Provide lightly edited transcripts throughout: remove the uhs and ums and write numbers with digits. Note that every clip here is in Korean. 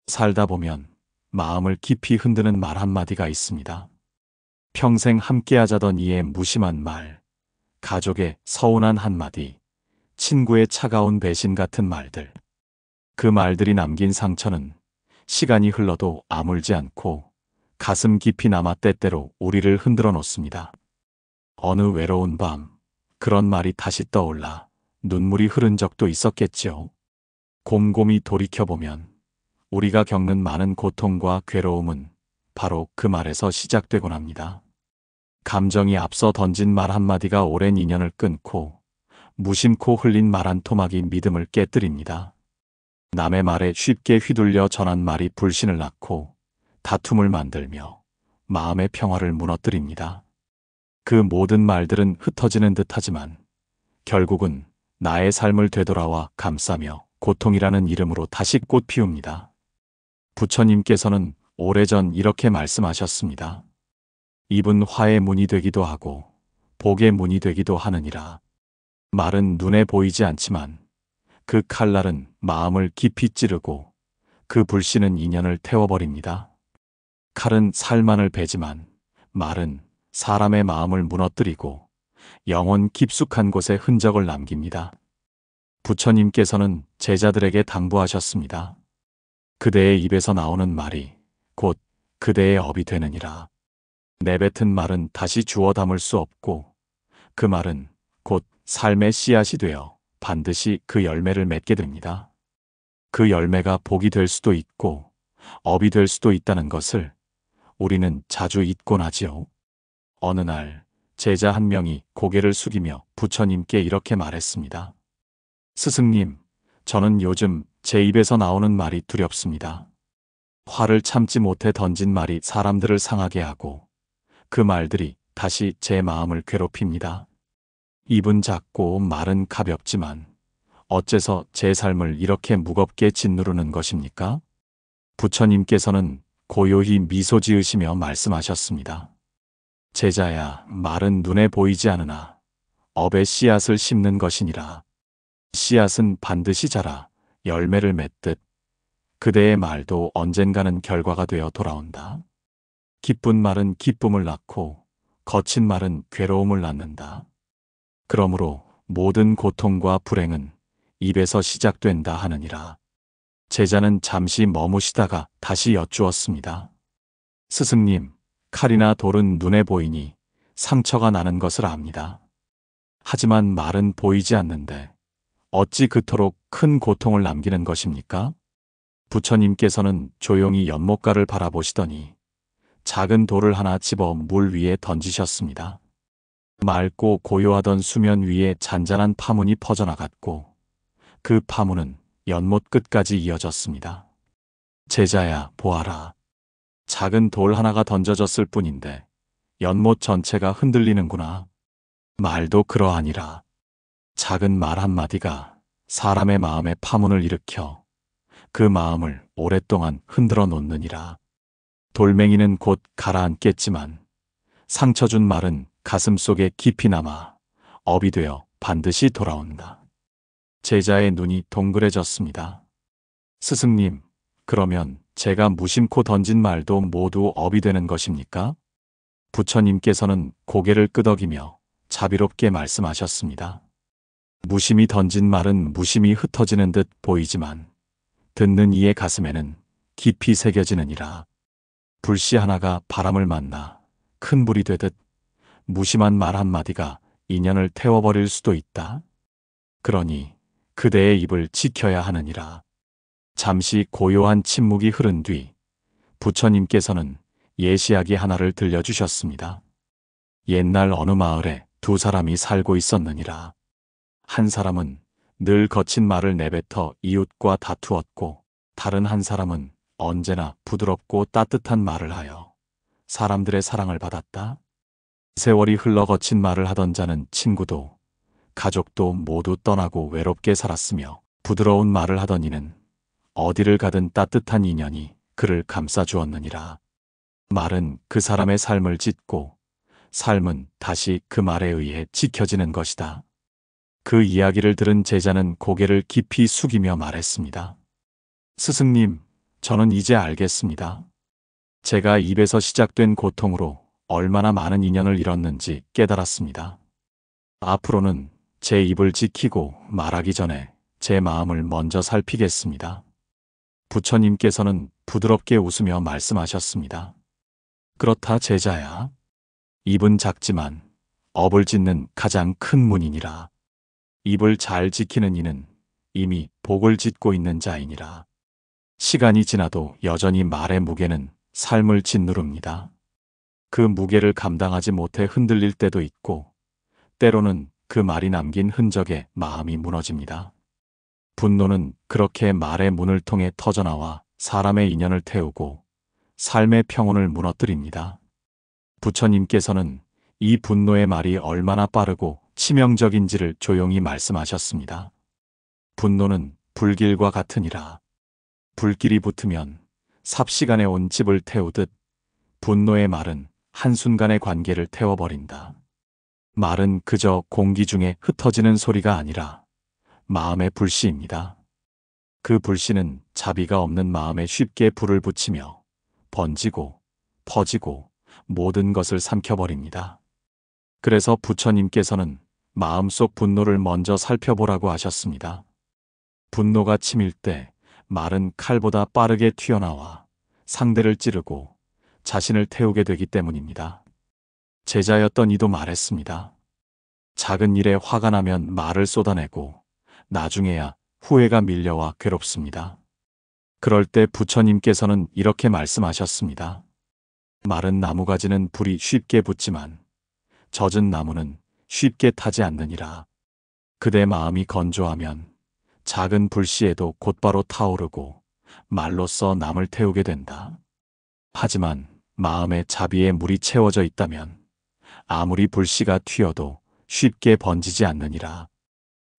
살다 보면 마음을 깊이 흔드는 말 한마디가 있습니다. 평생 함께하자던 이의 무심한 말, 가족의 서운한 한마디, 친구의 차가운 배신 같은 말들. 그 말들이 남긴 상처는 시간이 흘러도 아물지 않고 가슴 깊이 남아 때때로 우리를 흔들어 놓습니다. 어느 외로운 밤, 그런 말이 다시 떠올라 눈물이 흐른 적도 있었겠지요. 곰곰이 돌이켜보면 우리가 겪는 많은 고통과 괴로움은 바로 그 말에서 시작되곤 합니다. 감정이 앞서 던진 말 한마디가 오랜 인연을 끊고 무심코 흘린 말 한 토막이 믿음을 깨뜨립니다. 남의 말에 쉽게 휘둘려 전한 말이 불신을 낳고 다툼을 만들며 마음의 평화를 무너뜨립니다. 그 모든 말들은 흩어지는 듯하지만 결국은 나의 삶을 되돌아와 감싸며 고통이라는 이름으로 다시 꽃 피웁니다. 부처님께서는 오래전 이렇게 말씀하셨습니다. 입은 화의 문이 되기도 하고 복의 문이 되기도 하느니라. 말은 눈에 보이지 않지만 그 칼날은 마음을 깊이 찌르고 그 불씨는 인연을 태워버립니다. 칼은 살만을 베지만 말은 사람의 마음을 무너뜨리고 영혼 깊숙한 곳에 흔적을 남깁니다. 부처님께서는 제자들에게 당부하셨습니다. 그대의 입에서 나오는 말이 곧 그대의 업이 되느니라. 내뱉은 말은 다시 주워 담을 수 없고 그 말은 곧 삶의 씨앗이 되어 반드시 그 열매를 맺게 됩니다. 그 열매가 복이 될 수도 있고 업이 될 수도 있다는 것을 우리는 자주 잊곤 하지요. 어느 날 제자 한 명이 고개를 숙이며 부처님께 이렇게 말했습니다. 스승님, 저는 요즘 제 입에서 나오는 말이 두렵습니다. 화를 참지 못해 던진 말이 사람들을 상하게 하고 그 말들이 다시 제 마음을 괴롭힙니다. 입은 작고 말은 가볍지만 어째서 제 삶을 이렇게 무겁게 짓누르는 것입니까? 부처님께서는 고요히 미소 지으시며 말씀하셨습니다. 제자야, 말은 눈에 보이지 않으나 업의 씨앗을 심는 것이니라. 씨앗은 반드시 자라 열매를 맺듯 그대의 말도 언젠가는 결과가 되어 돌아온다. 기쁜 말은 기쁨을 낳고 거친 말은 괴로움을 낳는다. 그러므로 모든 고통과 불행은 입에서 시작된다 하느니라. 제자는 잠시 머무시다가 다시 여쭈었습니다. 스승님, 칼이나 돌은 눈에 보이니 상처가 나는 것을 압니다. 하지만 말은 보이지 않는데 어찌 그토록 큰 고통을 남기는 것입니까? 부처님께서는 조용히 연못가를 바라보시더니 작은 돌을 하나 집어 물 위에 던지셨습니다. 맑고 고요하던 수면 위에 잔잔한 파문이 퍼져나갔고 그 파문은 연못 끝까지 이어졌습니다. 제자야, 보아라. 작은 돌 하나가 던져졌을 뿐인데 연못 전체가 흔들리는구나. 말도 그러하니라. 작은 말 한마디가 사람의 마음에 파문을 일으켜 그 마음을 오랫동안 흔들어 놓느니라. 돌멩이는 곧 가라앉겠지만 상처 준 말은 가슴 속에 깊이 남아 업이 되어 반드시 돌아온다. 제자의 눈이 동그래졌습니다. 스승님, 그러면 제가 무심코 던진 말도 모두 업이 되는 것입니까? 부처님께서는 고개를 끄덕이며 자비롭게 말씀하셨습니다. 무심히 던진 말은 무심히 흩어지는 듯 보이지만 듣는 이의 가슴에는 깊이 새겨지느니라. 불씨 하나가 바람을 만나 큰 불이 되듯 무심한 말 한마디가 인연을 태워버릴 수도 있다. 그러니 그대의 입을 지켜야 하느니라. 잠시 고요한 침묵이 흐른 뒤 부처님께서는 예시하기 하나를 들려주셨습니다. 옛날 어느 마을에 두 사람이 살고 있었느니라. 한 사람은 늘 거친 말을 내뱉어 이웃과 다투었고 다른 한 사람은 언제나 부드럽고 따뜻한 말을 하여 사람들의 사랑을 받았다. 세월이 흘러 거친 말을 하던 자는 친구도 가족도 모두 떠나고 외롭게 살았으며 부드러운 말을 하던 이는 어디를 가든 따뜻한 인연이 그를 감싸주었느니라. 말은 그 사람의 삶을 짓고 삶은 다시 그 말에 의해 지켜지는 것이다. 그 이야기를 들은 제자는 고개를 깊이 숙이며 말했습니다. 스승님, 저는 이제 알겠습니다. 제가 입에서 시작된 고통으로 얼마나 많은 인연을 잃었는지 깨달았습니다. 앞으로는 제 입을 지키고 말하기 전에 제 마음을 먼저 살피겠습니다. 부처님께서는 부드럽게 웃으며 말씀하셨습니다. 그렇다 제자야. 입은 작지만 업을 짓는 가장 큰 문이니라. 입을 잘 지키는 이는 이미 복을 짓고 있는 자이니라. 시간이 지나도 여전히 말의 무게는 삶을 짓누릅니다. 그 무게를 감당하지 못해 흔들릴 때도 있고, 때로는 그 말이 남긴 흔적에 마음이 무너집니다. 분노는 그렇게 말의 문을 통해 터져나와 사람의 인연을 태우고 삶의 평온을 무너뜨립니다. 부처님께서는 이 분노의 말이 얼마나 빠르고 치명적인지를 조용히 말씀하셨습니다. 분노는 불길과 같으니라. 불길이 붙으면 삽시간에 온 집을 태우듯 분노의 말은 한순간의 관계를 태워버린다. 말은 그저 공기 중에 흩어지는 소리가 아니라 마음의 불씨입니다. 그 불씨는 자비가 없는 마음에 쉽게 불을 붙이며 번지고 퍼지고 모든 것을 삼켜버립니다. 그래서 부처님께서는 마음속 분노를 먼저 살펴보라고 하셨습니다. 분노가 치밀 때 말은 칼보다 빠르게 튀어나와 상대를 찌르고 자신을 태우게 되기 때문입니다. 제자였던 이도 말했습니다. 작은 일에 화가 나면 말을 쏟아내고 나중에야 후회가 밀려와 괴롭습니다. 그럴 때 부처님께서는 이렇게 말씀하셨습니다. 마른 나무가지는 불이 쉽게 붙지만 젖은 나무는 쉽게 타지 않느니라. 그대 마음이 건조하면 작은 불씨에도 곧바로 타오르고 말로써 남을 태우게 된다. 하지만 마음에 자비의 물이 채워져 있다면 아무리 불씨가 튀어도 쉽게 번지지 않느니라.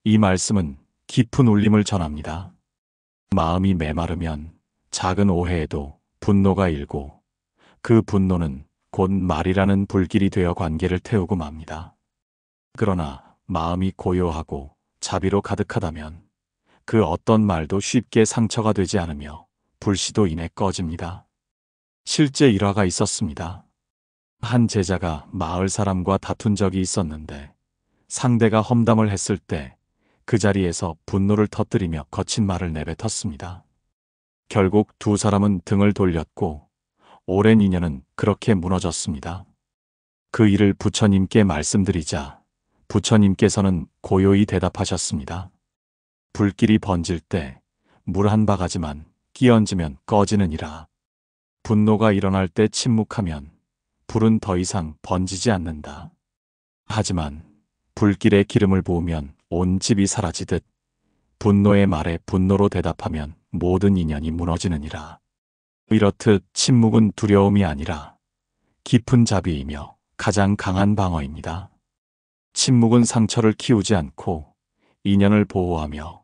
이 말씀은 깊은 울림을 전합니다. 마음이 메마르면 작은 오해에도 분노가 일고 그 분노는 곧 말이라는 불길이 되어 관계를 태우고 맙니다. 그러나 마음이 고요하고 자비로 가득하다면 그 어떤 말도 쉽게 상처가 되지 않으며 불씨도 이내 꺼집니다. 실제 일화가 있었습니다. 한 제자가 마을 사람과 다툰 적이 있었는데 상대가 험담을 했을 때 그 자리에서 분노를 터뜨리며 거친 말을 내뱉었습니다. 결국 두 사람은 등을 돌렸고 오랜 인연은 그렇게 무너졌습니다. 그 일을 부처님께 말씀드리자 부처님께서는 고요히 대답하셨습니다. 불길이 번질 때 물 한 바가지만 끼얹으면 꺼지느니라. 분노가 일어날 때 침묵하면 불은 더 이상 번지지 않는다. 하지만 불길에 기름을 부으면 온 집이 사라지듯 분노의 말에 분노로 대답하면 모든 인연이 무너지느니라. 이렇듯 침묵은 두려움이 아니라 깊은 자비이며 가장 강한 방어입니다. 침묵은 상처를 키우지 않고 인연을 보호하며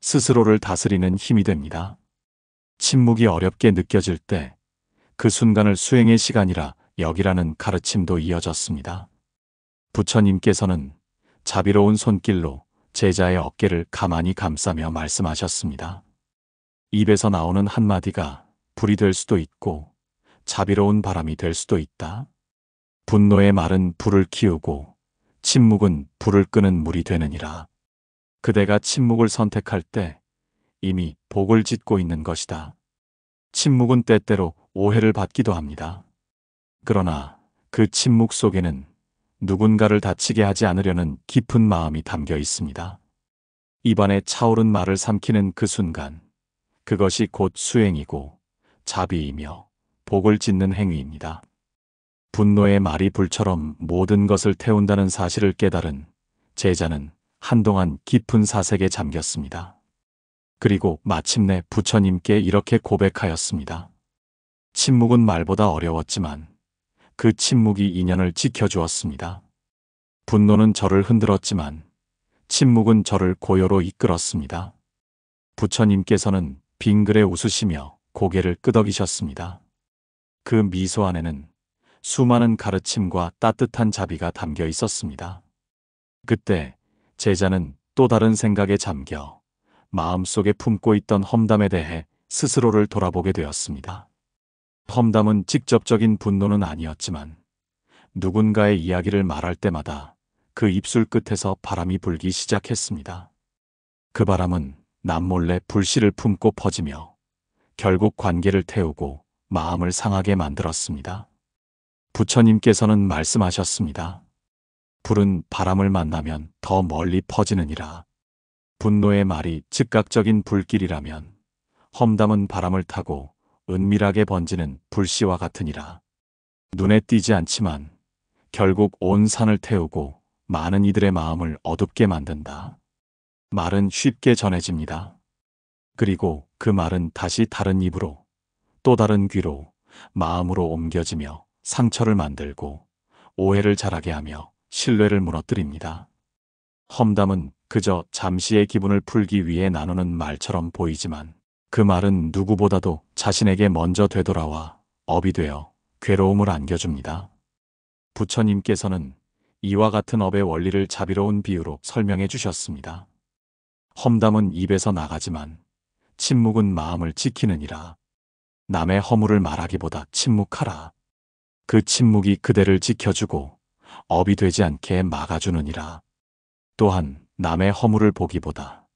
스스로를 다스리는 힘이 됩니다. 침묵이 어렵게 느껴질 때 그 순간을 수행의 시간이라 여기라는 가르침도 이어졌습니다. 부처님께서는 자비로운 손길로 제자의 어깨를 가만히 감싸며 말씀하셨습니다. 입에서 나오는 한마디가 불이 될 수도 있고 자비로운 바람이 될 수도 있다. 분노의 말은 불을 키우고 침묵은 불을 끄는 물이 되느니라. 그대가 침묵을 선택할 때 이미 복을 짓고 있는 것이다. 침묵은 때때로 오해를 받기도 합니다. 그러나 그 침묵 속에는 누군가를 다치게 하지 않으려는 깊은 마음이 담겨 있습니다. 입안에 차오른 말을 삼키는 그 순간, 그것이 곧 수행이고 자비이며 복을 짓는 행위입니다. 분노의 말이 불처럼 모든 것을 태운다는 사실을 깨달은 제자는 한동안 깊은 사색에 잠겼습니다. 그리고 마침내 부처님께 이렇게 고백하였습니다. 침묵은 말보다 어려웠지만 그 침묵이 인연을 지켜주었습니다. 분노는 저를 흔들었지만 침묵은 저를 고요로 이끌었습니다. 부처님께서는 빙그레 웃으시며 고개를 끄덕이셨습니다. 그 미소 안에는 수많은 가르침과 따뜻한 자비가 담겨 있었습니다. 그때 제자는 또 다른 생각에 잠겨 마음속에 품고 있던 험담에 대해 스스로를 돌아보게 되었습니다. 험담은 직접적인 분노는 아니었지만 누군가의 이야기를 말할 때마다 그 입술 끝에서 바람이 불기 시작했습니다. 그 바람은 남몰래 불씨를 품고 퍼지며 결국 관계를 태우고 마음을 상하게 만들었습니다. 부처님께서는 말씀하셨습니다. 불은 바람을 만나면 더 멀리 퍼지느니라. 분노의 말이 즉각적인 불길이라면 험담은 바람을 타고 은밀하게 번지는 불씨와 같으니라. 눈에 띄지 않지만 결국 온 산을 태우고 많은 이들의 마음을 어둡게 만든다. 말은 쉽게 전해집니다. 그리고 그 말은 다시 다른 입으로, 또 다른 귀로, 마음으로 옮겨지며 상처를 만들고 오해를 자라게 하며 신뢰를 무너뜨립니다. 험담은 그저 잠시의 기분을 풀기 위해 나누는 말처럼 보이지만 그 말은 누구보다도 자신에게 먼저 되돌아와 업이 되어 괴로움을 안겨줍니다. 부처님께서는 이와 같은 업의 원리를 자비로운 비유로 설명해 주셨습니다. 험담은 입에서 나가지만 침묵은 마음을 지키느니라. 남의 허물을 말하기보다 침묵하라. 그 침묵이 그대를 지켜주고 업이 되지 않게 막아주느니라. 또한 남의 허물을 보기보다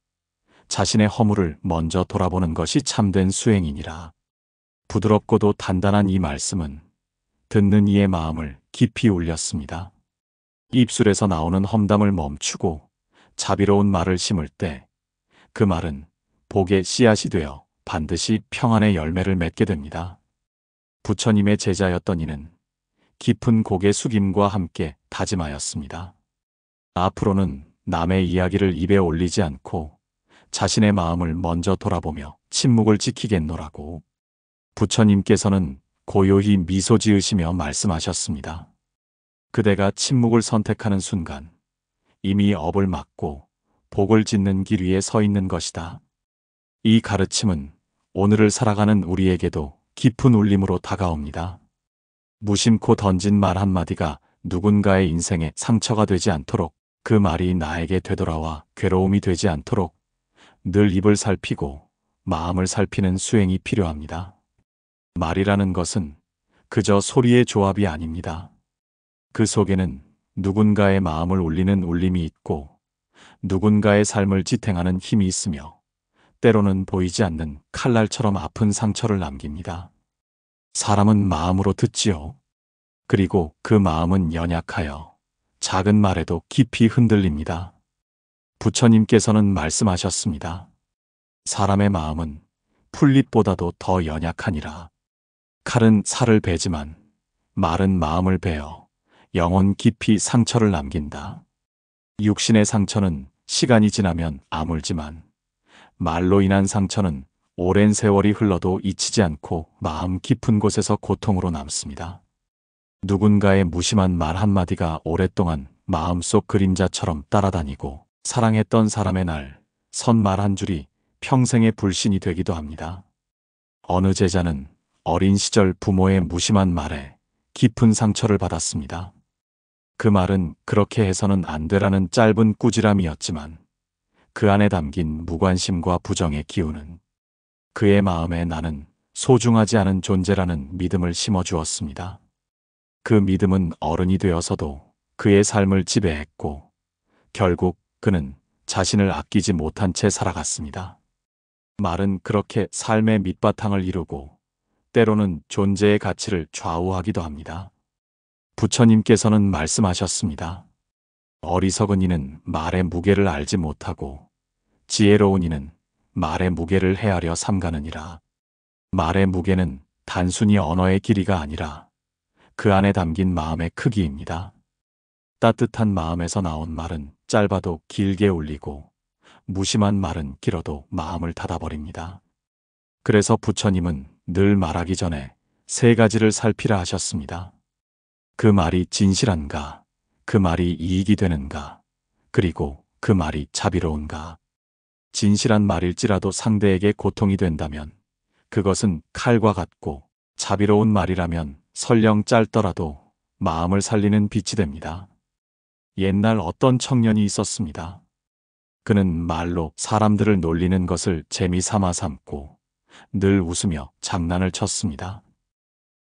자신의 허물을 먼저 돌아보는 것이 참된 수행이니라. 부드럽고도 단단한 이 말씀은 듣는 이의 마음을 깊이 울렸습니다. 입술에서 나오는 험담을 멈추고 자비로운 말을 심을 때 그 말은 복의 씨앗이 되어 반드시 평안의 열매를 맺게 됩니다. 부처님의 제자였던 이는 깊은 고개 숙임과 함께 다짐하였습니다. 앞으로는 남의 이야기를 입에 올리지 않고 자신의 마음을 먼저 돌아보며 침묵을 지키겠노라고. 부처님께서는 고요히 미소 지으시며 말씀하셨습니다. 그대가 침묵을 선택하는 순간 이미 업을 막고 복을 짓는 길 위에 서 있는 것이다. 이 가르침은 오늘을 살아가는 우리에게도 깊은 울림으로 다가옵니다. 무심코 던진 말 한마디가 누군가의 인생에 상처가 되지 않도록, 그 말이 나에게 되돌아와 괴로움이 되지 않도록 늘 입을 살피고 마음을 살피는 수행이 필요합니다. 말이라는 것은 그저 소리의 조합이 아닙니다. 그 속에는 누군가의 마음을 울리는 울림이 있고 누군가의 삶을 지탱하는 힘이 있으며 때로는 보이지 않는 칼날처럼 아픈 상처를 남깁니다. 사람은 마음으로 듣지요. 그리고 그 마음은 연약하여 작은 말에도 깊이 흔들립니다. 부처님께서는 말씀하셨습니다. 사람의 마음은 풀잎보다도 더 연약하니라. 칼은 살을 베지만 말은 마음을 베어 영혼 깊이 상처를 남긴다. 육신의 상처는 시간이 지나면 아물지만 말로 인한 상처는 오랜 세월이 흘러도 잊히지 않고 마음 깊은 곳에서 고통으로 남습니다. 누군가의 무심한 말 한마디가 오랫동안 마음속 그림자처럼 따라다니고 사랑했던 사람의 날 선 말 한 줄이 평생의 불신이 되기도 합니다. 어느 제자는 어린 시절 부모의 무심한 말에 깊은 상처를 받았습니다. 그 말은 그렇게 해서는 안 되라는 짧은 꾸지람이었지만 그 안에 담긴 무관심과 부정의 기운은 그의 마음에 나는 소중하지 않은 존재라는 믿음을 심어주었습니다. 그 믿음은 어른이 되어서도 그의 삶을 지배했고 결국 그는 자신을 아끼지 못한 채 살아갔습니다. 말은 그렇게 삶의 밑바탕을 이루고 때로는 존재의 가치를 좌우하기도 합니다. 부처님께서는 말씀하셨습니다. 어리석은 이는 말의 무게를 알지 못하고 지혜로운 이는 말의 무게를 헤아려 삼가느니라. 말의 무게는 단순히 언어의 길이가 아니라 그 안에 담긴 마음의 크기입니다. 따뜻한 마음에서 나온 말은 짧아도 길게 울리고 무심한 말은 길어도 마음을 닫아버립니다. 그래서 부처님은 늘 말하기 전에 세 가지를 살피라 하셨습니다. 그 말이 진실한가, 그 말이 이익이 되는가, 그리고 그 말이 자비로운가. 진실한 말일지라도 상대에게 고통이 된다면 그것은 칼과 같고 자비로운 말이라면 설령 짧더라도 마음을 살리는 빛이 됩니다. 옛날 어떤 청년이 있었습니다. 그는 말로 사람들을 놀리는 것을 재미 삼아 삼고 늘 웃으며 장난을 쳤습니다.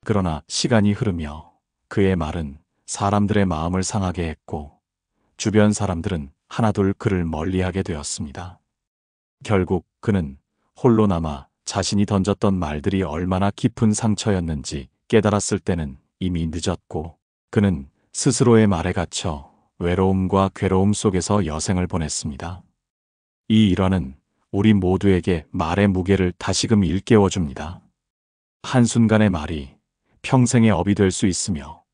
그러나 시간이 흐르며 그의 말은 사람들의 마음을 상하게 했고 주변 사람들은 하나둘 그를 멀리하게 되었습니다. 결국 그는 홀로 남아 자신이 던졌던 말들이 얼마나 깊은 상처였는지 깨달았을 때는 이미 늦었고 그는 스스로의 말에 갇혀 외로움과 괴로움 속에서 여생을 보냈습니다. 이 일화는 우리 모두에게 말의 무게를 다시금 일깨워줍니다. 한순간의 말이 평생의 업이 될 수 있으며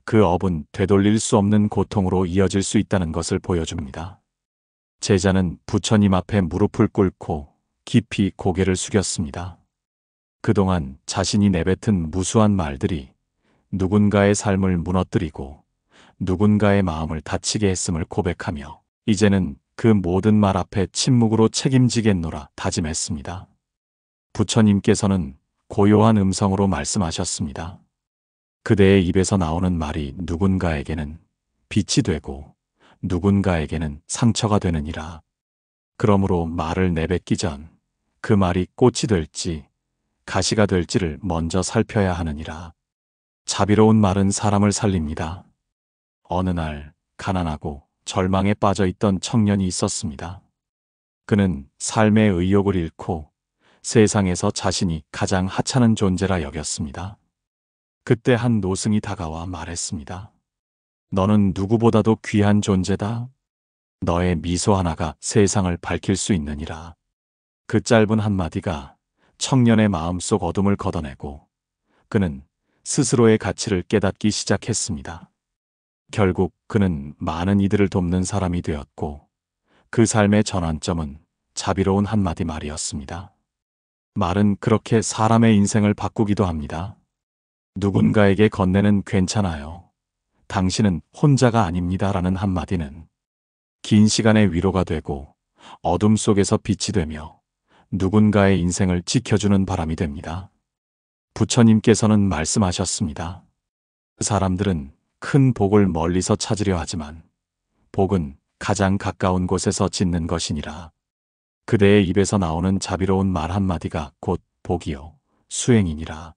그 업은 되돌릴 수 없는 고통으로 이어질 수 있다는 것을 보여줍니다. 제자는 부처님 앞에 무릎을 꿇고 깊이 고개를 숙였습니다. 그동안 자신이 내뱉은 무수한 말들이 누군가의 삶을 무너뜨리고 누군가의 마음을 다치게 했음을 고백하며 이제는 그 모든 말 앞에 침묵으로 책임지겠노라 다짐했습니다. 부처님께서는 고요한 음성으로 말씀하셨습니다. 그대의 입에서 나오는 말이 누군가에게는 빛이 되고 누군가에게는 상처가 되느니라. 그러므로 말을 내뱉기 전 그 말이 꽃이 될지 가시가 될지를 먼저 살펴야 하느니라. 자비로운 말은 사람을 살립니다. 어느 날 가난하고 절망에 빠져 있던 청년이 있었습니다. 그는 삶의 의욕을 잃고 세상에서 자신이 가장 하찮은 존재라 여겼습니다. 그때 한 노승이 다가와 말했습니다. 너는 누구보다도 귀한 존재다. 너의 미소 하나가 세상을 밝힐 수 있느니라. 그 짧은 한마디가 청년의 마음속 어둠을 걷어내고 그는 스스로의 가치를 깨닫기 시작했습니다. 결국 그는 많은 이들을 돕는 사람이 되었고 그 삶의 전환점은 자비로운 한마디 말이었습니다. 말은 그렇게 사람의 인생을 바꾸기도 합니다. 누군가에게 건네는 괜찮아요. 당신은 혼자가 아닙니다. 라는 한마디는 긴 시간의 위로가 되고 어둠 속에서 빛이 되며 누군가의 인생을 지켜주는 바람이 됩니다. 부처님께서는 말씀하셨습니다. 사람들은 큰 복을 멀리서 찾으려 하지만 복은 가장 가까운 곳에서 짓는 것이니라. 그대의 입에서 나오는 자비로운 말 한마디가 곧 복이요 수행이니라.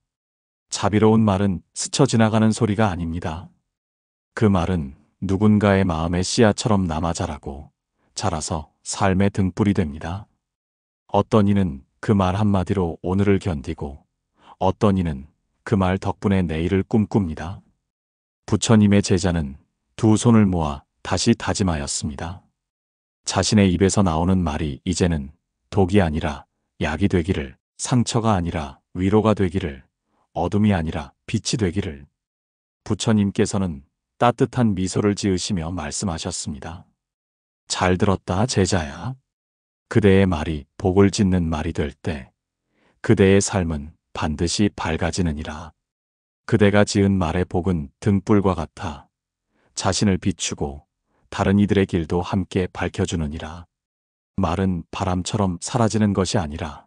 자비로운 말은 스쳐 지나가는 소리가 아닙니다. 그 말은 누군가의 마음의 씨앗처럼 남아 자라고 자라서 삶의 등불이 됩니다. 어떤 이는 그 말 한마디로 오늘을 견디고 어떤 이는 그 말 덕분에 내일을 꿈꿉니다. 부처님의 제자는 두 손을 모아 다시 다짐하였습니다. 자신의 입에서 나오는 말이 이제는 독이 아니라 약이 되기를, 상처가 아니라 위로가 되기를, 어둠이 아니라 빛이 되기를. 부처님께서는 따뜻한 미소를 지으시며 말씀하셨습니다. 잘 들었다, 제자야. 그대의 말이 복을 짓는 말이 될 때 그대의 삶은 반드시 밝아지느니라. 그대가 지은 말의 복은 등불과 같아 자신을 비추고 다른 이들의 길도 함께 밝혀주느니라. 말은 바람처럼 사라지는 것이 아니라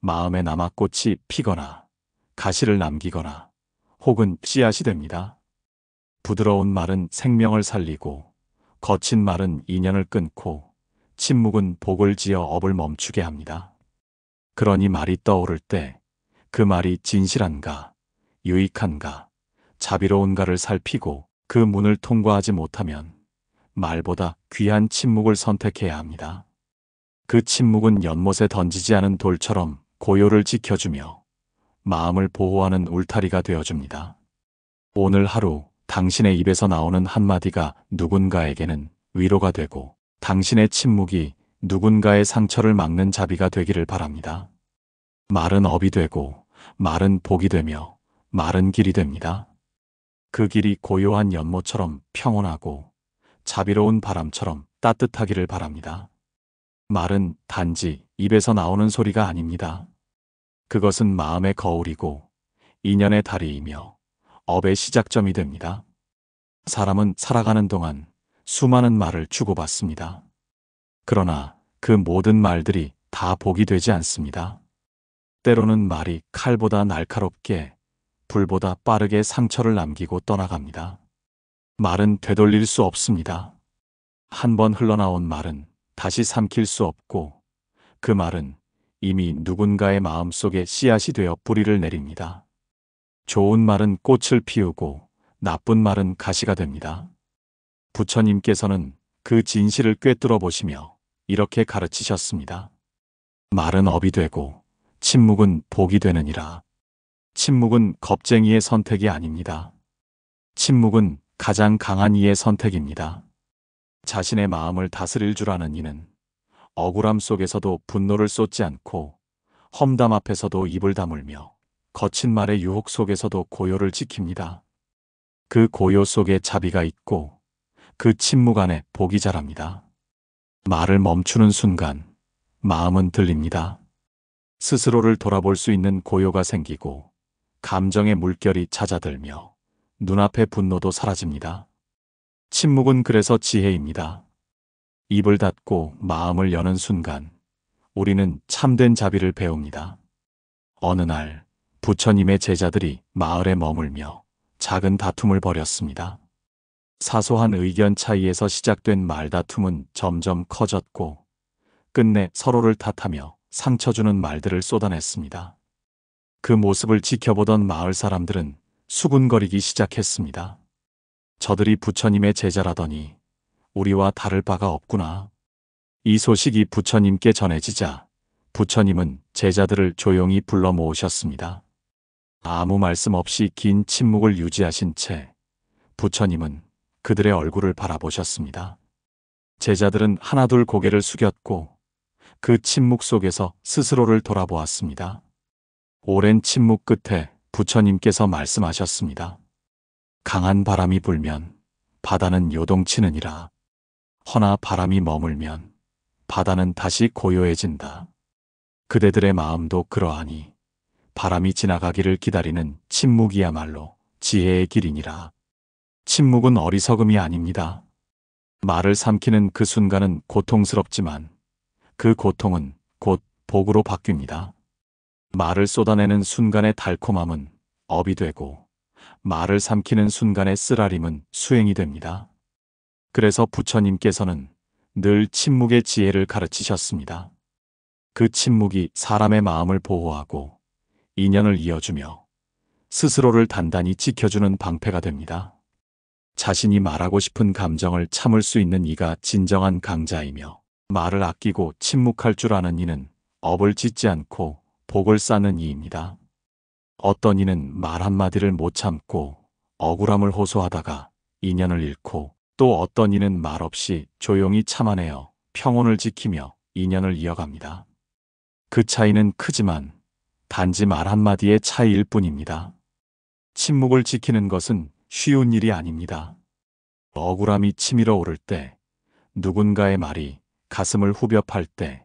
마음에 남아 꽃이 피거나 가시를 남기거나 혹은 씨앗이 됩니다. 부드러운 말은 생명을 살리고 거친 말은 인연을 끊고 침묵은 복을 지어 업을 멈추게 합니다. 그러니 말이 떠오를 때 그 말이 진실한가, 유익한가, 자비로운가를 살피고 그 문을 통과하지 못하면 말보다 귀한 침묵을 선택해야 합니다. 그 침묵은 연못에 던지지 않은 돌처럼 고요를 지켜주며 마음을 보호하는 울타리가 되어줍니다. 오늘 하루 당신의 입에서 나오는 한마디가 누군가에게는 위로가 되고 당신의 침묵이 누군가의 상처를 막는 자비가 되기를 바랍니다. 말은 업이 되고 말은 복이 되며 말은 길이 됩니다. 그 길이 고요한 연못처럼 평온하고 자비로운 바람처럼 따뜻하기를 바랍니다. 말은 단지 입에서 나오는 소리가 아닙니다. 그것은 마음의 거울이고 인연의 다리이며 업의 시작점이 됩니다. 사람은 살아가는 동안 수많은 말을 주고받습니다. 그러나 그 모든 말들이 다 복이 되지 않습니다. 때로는 말이 칼보다 날카롭게 불보다 빠르게 상처를 남기고 떠나갑니다. 말은 되돌릴 수 없습니다. 한 번 흘러나온 말은 다시 삼킬 수 없고 그 말은 이미 누군가의 마음속에 씨앗이 되어 뿌리를 내립니다. 좋은 말은 꽃을 피우고 나쁜 말은 가시가 됩니다. 부처님께서는 그 진실을 꿰뚫어 보시며 이렇게 가르치셨습니다. 말은 업이 되고 침묵은 복이 되느니라. 침묵은 겁쟁이의 선택이 아닙니다. 침묵은 가장 강한 이의 선택입니다. 자신의 마음을 다스릴 줄 아는 이는 억울함 속에서도 분노를 쏟지 않고 험담 앞에서도 입을 다물며 거친 말의 유혹 속에서도 고요를 지킵니다. 그 고요 속에 자비가 있고 그 침묵 안에 복이 자랍니다. 말을 멈추는 순간 마음은 들립니다. 스스로를 돌아볼 수 있는 고요가 생기고 감정의 물결이 잦아들며 눈앞의 분노도 사라집니다. 침묵은 그래서 지혜입니다. 입을 닫고 마음을 여는 순간 우리는 참된 자비를 배웁니다. 어느 날 부처님의 제자들이 마을에 머물며 작은 다툼을 벌였습니다. 사소한 의견 차이에서 시작된 말다툼은 점점 커졌고 끝내 서로를 탓하며 상처 주는 말들을 쏟아냈습니다. 그 모습을 지켜보던 마을 사람들은 수군거리기 시작했습니다. 저들이 부처님의 제자라더니 우리와 다를 바가 없구나. 이 소식이 부처님께 전해지자 부처님은 제자들을 조용히 불러 모으셨습니다. 아무 말씀 없이 긴 침묵을 유지하신 채 부처님은 그들의 얼굴을 바라보셨습니다. 제자들은 하나둘 고개를 숙였고 그 침묵 속에서 스스로를 돌아보았습니다. 오랜 침묵 끝에 부처님께서 말씀하셨습니다. 강한 바람이 불면 바다는 요동치느니라. 허나 바람이 머물면 바다는 다시 고요해진다. 그대들의 마음도 그러하니 바람이 지나가기를 기다리는 침묵이야말로 지혜의 길이니라. 침묵은 어리석음이 아닙니다. 말을 삼키는 그 순간은 고통스럽지만 그 고통은 곧 복으로 바뀝니다. 말을 쏟아내는 순간의 달콤함은 업이 되고 말을 삼키는 순간의 쓰라림은 수행이 됩니다. 그래서 부처님께서는 늘 침묵의 지혜를 가르치셨습니다. 그 침묵이 사람의 마음을 보호하고 인연을 이어주며 스스로를 단단히 지켜주는 방패가 됩니다. 자신이 말하고 싶은 감정을 참을 수 있는 이가 진정한 강자이며 말을 아끼고 침묵할 줄 아는 이는 업을 짓지 않고 복을 쌓는 이입니다. 어떤 이는 말 한마디를 못 참고 억울함을 호소하다가 인연을 잃고 또 어떤 이는 말없이 조용히 참아내어 평온을 지키며 인연을 이어갑니다. 그 차이는 크지만 단지 말 한마디의 차이일 뿐입니다. 침묵을 지키는 것은 쉬운 일이 아닙니다. 억울함이 치밀어 오를 때, 누군가의 말이 가슴을 후벼 팔 때,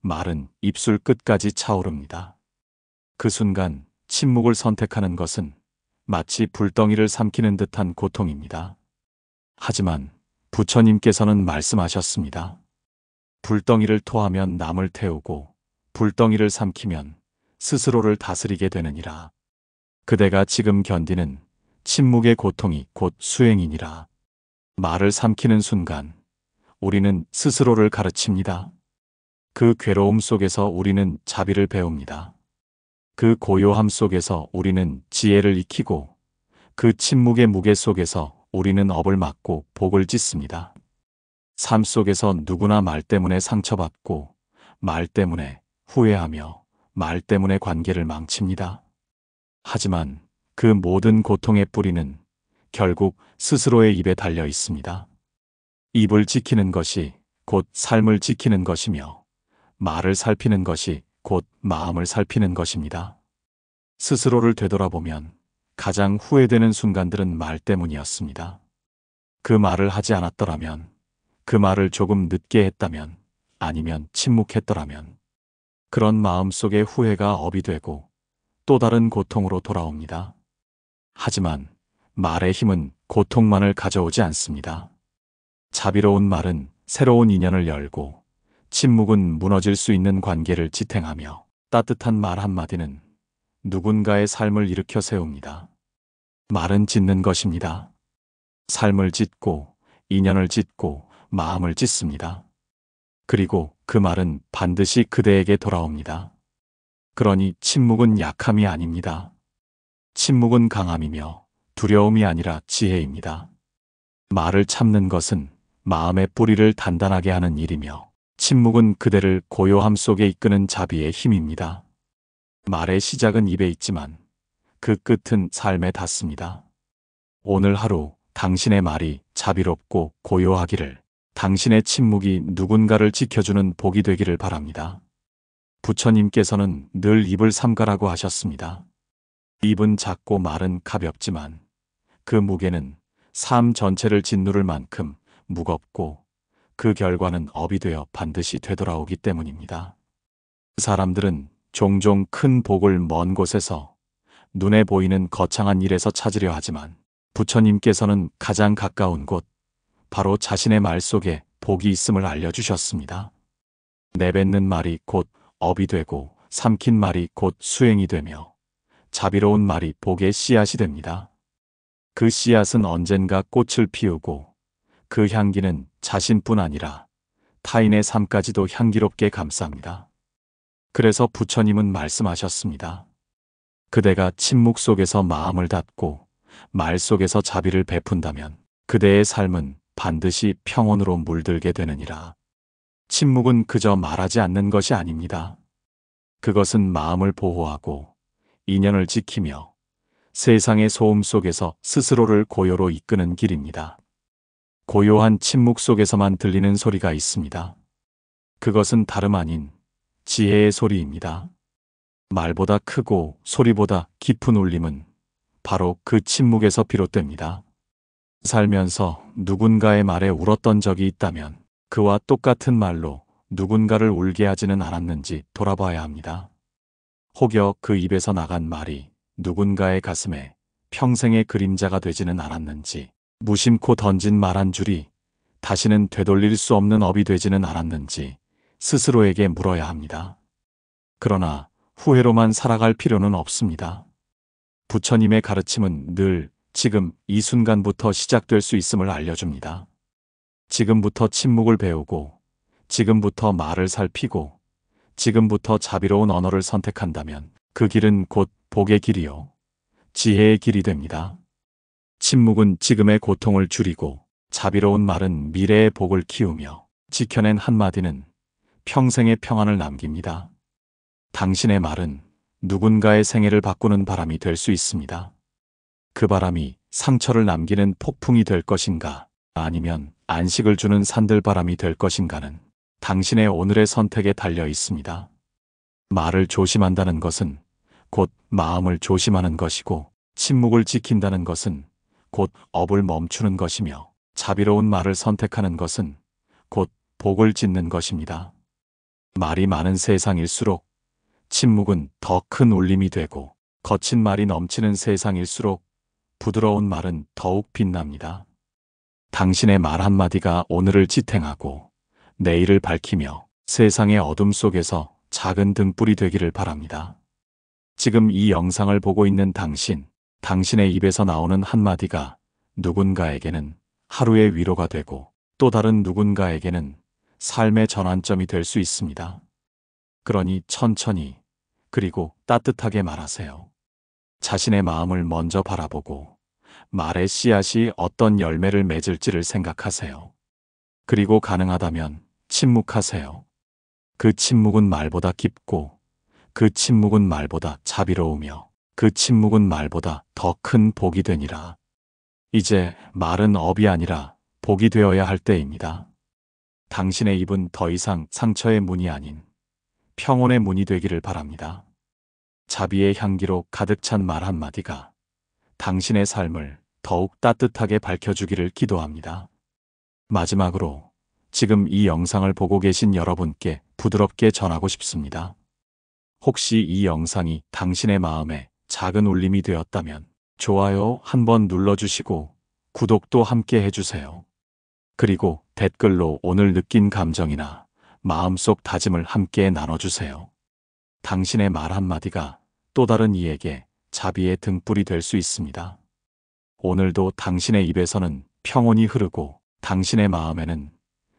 말은 입술 끝까지 차오릅니다. 그 순간 침묵을 선택하는 것은 마치 불덩이를 삼키는 듯한 고통입니다. 하지만 부처님께서는 말씀하셨습니다. 불덩이를 토하면 남을 태우고 불덩이를 삼키면 스스로를 다스리게 되느니라. 그대가 지금 견디는 침묵의 고통이 곧 수행이니라. 말을 삼키는 순간 우리는 스스로를 가르칩니다. 그 괴로움 속에서 우리는 자비를 배웁니다. 그 고요함 속에서 우리는 지혜를 익히고 그 침묵의 무게 속에서 우리는 업을 막고 복을 짓습니다. 삶 속에서 누구나 말 때문에 상처받고 말 때문에 후회하며 말 때문에 관계를 망칩니다. 하지만 그 모든 고통의 뿌리는 결국 스스로의 입에 달려 있습니다. 입을 지키는 것이 곧 삶을 지키는 것이며 말을 살피는 것이 곧 마음을 살피는 것입니다. 스스로를 되돌아보면 가장 후회되는 순간들은 말 때문이었습니다. 그 말을 하지 않았더라면, 그 말을 조금 늦게 했다면, 아니면 침묵했더라면 그런 마음속의 후회가 업이 되고 또 다른 고통으로 돌아옵니다. 하지만 말의 힘은 고통만을 가져오지 않습니다. 자비로운 말은 새로운 인연을 열고 침묵은 무너질 수 있는 관계를 지탱하며 따뜻한 말 한마디는 누군가의 삶을 일으켜 세웁니다. 말은 짓는 것입니다. 삶을 짓고 인연을 짓고 마음을 짓습니다. 그리고 그 말은 반드시 그대에게 돌아옵니다. 그러니 침묵은 약함이 아닙니다. 침묵은 강함이며 두려움이 아니라 지혜입니다. 말을 참는 것은 마음의 뿌리를 단단하게 하는 일이며 침묵은 그대를 고요함 속에 이끄는 자비의 힘입니다. 말의 시작은 입에 있지만 그 끝은 삶에 닿습니다. 오늘 하루 당신의 말이 자비롭고 고요하기를, 당신의 침묵이 누군가를 지켜주는 복이 되기를 바랍니다. 부처님께서는 늘 입을 삼가라고 하셨습니다. 입은 작고 말은 가볍지만 그 무게는 삶 전체를 짓누를 만큼 무겁고 그 결과는 업이 되어 반드시 되돌아오기 때문입니다. 사람들은 종종 큰 복을 먼 곳에서 눈에 보이는 거창한 일에서 찾으려 하지만 부처님께서는 가장 가까운 곳, 바로 자신의 말 속에 복이 있음을 알려주셨습니다. 내뱉는 말이 곧 업이 되고 삼킨 말이 곧 수행이 되며 자비로운 말이 복의 씨앗이 됩니다. 그 씨앗은 언젠가 꽃을 피우고 그 향기는 자신뿐 아니라 타인의 삶까지도 향기롭게 감쌉니다. 그래서 부처님은 말씀하셨습니다. 그대가 침묵 속에서 마음을 닫고 말 속에서 자비를 베푼다면 그대의 삶은 반드시 평온으로 물들게 되느니라. 침묵은 그저 말하지 않는 것이 아닙니다. 그것은 마음을 보호하고 인연을 지키며 세상의 소음 속에서 스스로를 고요로 이끄는 길입니다. 고요한 침묵 속에서만 들리는 소리가 있습니다. 그것은 다름 아닌 지혜의 소리입니다. 말보다 크고 소리보다 깊은 울림은 바로 그 침묵에서 비롯됩니다. 살면서 누군가의 말에 울었던 적이 있다면 그와 똑같은 말로 누군가를 울게 하지는 않았는지 돌아봐야 합니다. 혹여 그 입에서 나간 말이 누군가의 가슴에 평생의 그림자가 되지는 않았는지, 무심코 던진 말 한 줄이 다시는 되돌릴 수 없는 업이 되지는 않았는지 스스로에게 물어야 합니다. 그러나 후회로만 살아갈 필요는 없습니다. 부처님의 가르침은 늘 지금 이 순간부터 시작될 수 있음을 알려줍니다. 지금부터 침묵을 배우고, 지금부터 말을 살피고, 지금부터 자비로운 언어를 선택한다면 그 길은 곧 복의 길이요, 지혜의 길이 됩니다. 침묵은 지금의 고통을 줄이고, 자비로운 말은 미래의 복을 키우며, 지켜낸 한마디는 평생의 평안을 남깁니다. 당신의 말은 누군가의 생애를 바꾸는 바람이 될 수 있습니다. 그 바람이 상처를 남기는 폭풍이 될 것인가, 아니면 안식을 주는 산들바람이 될 것인가는 당신의 오늘의 선택에 달려 있습니다. 말을 조심한다는 것은 곧 마음을 조심하는 것이고, 침묵을 지킨다는 것은 곧 업을 멈추는 것이며, 자비로운 말을 선택하는 것은 곧 복을 짓는 것입니다. 말이 많은 세상일수록 침묵은 더 큰 울림이 되고, 거친 말이 넘치는 세상일수록 부드러운 말은 더욱 빛납니다. 당신의 말 한마디가 오늘을 지탱하고 내일을 밝히며 세상의 어둠 속에서 작은 등불이 되기를 바랍니다. 지금 이 영상을 보고 있는 당신, 당신의 입에서 나오는 한마디가 누군가에게는 하루의 위로가 되고 또 다른 누군가에게는 삶의 전환점이 될 수 있습니다. 그러니 천천히 그리고 따뜻하게 말하세요. 자신의 마음을 먼저 바라보고 말의 씨앗이 어떤 열매를 맺을지를 생각하세요. 그리고 가능하다면 침묵하세요. 그 침묵은 말보다 깊고, 그 침묵은 말보다 자비로우며, 그 침묵은 말보다 더 큰 복이 되니라. 이제 말은 업이 아니라 복이 되어야 할 때입니다. 당신의 입은 더 이상 상처의 문이 아닌 평온의 문이 되기를 바랍니다. 자비의 향기로 가득 찬 말 한마디가 당신의 삶을 더욱 따뜻하게 밝혀주기를 기도합니다. 마지막으로 지금 이 영상을 보고 계신 여러분께 부드럽게 전하고 싶습니다. 혹시 이 영상이 당신의 마음에 작은 울림이 되었다면 좋아요 한번 눌러주시고 구독도 함께 해주세요. 그리고 댓글로 오늘 느낀 감정이나 마음속 다짐을 함께 나눠주세요. 당신의 말 한마디가 또 다른 이에게 자비의 등불이 될 수 있습니다. 오늘도 당신의 입에서는 평온이 흐르고 당신의 마음에는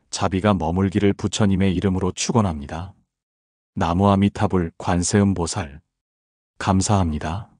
자비가 머물기를 부처님의 이름으로 축원합니다. 나무아미타불 관세음보살. 감사합니다.